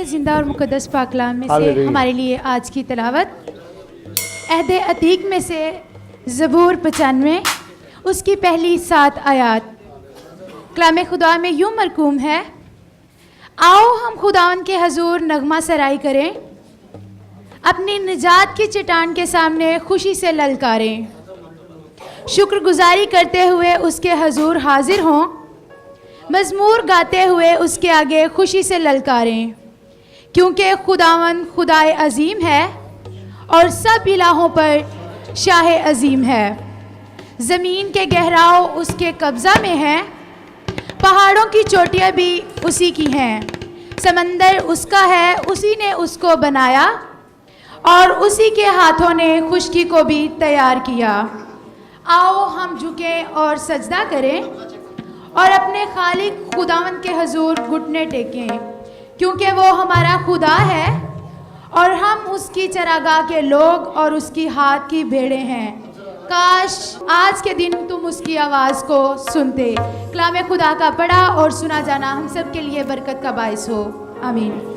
ज़िंदा और मुक़द्दस पाक कलाम में से हमारे लिए आज की तिलावत अहद अतीक में से ज़बूर 95 उसकी पहली 7 आयात। कलाम खुदा में यूँ मरकूम है, आओ हम खुदावन के हजूर नगमा सराई करें, अपनी निजात की चट्टान के सामने खुशी से ललकारें, शुक्रगुजारी करते हुए उसके हजूर हाजिर हों, मज़मूर गाते हुए उसके आगे खुशी से ललकारें, क्योंकि खुदावन खुदाए अज़ीम है और सब इलाहों पर शाह अज़ीम है। ज़मीन के गहराव उसके कब्ज़ा में हैं, पहाड़ों की चोटियाँ भी उसी की हैं, समंदर उसका है, उसी ने उसको बनाया और उसी के हाथों ने खुश्की को भी तैयार किया। आओ हम झुकें और सजदा करें और अपने खालिक खुदावन के हजूर घुटने टेकें, क्योंकि वो हमारा खुदा है और हम उसकी चरागाह के लोग और उसकी हाथ की भेड़ें हैं। काश आज के दिन तुम उसकी आवाज़ को सुनते। कलाम खुदा का पढ़ा और सुना जाना हम सब के लिए बरकत का बायस हो। आमीन।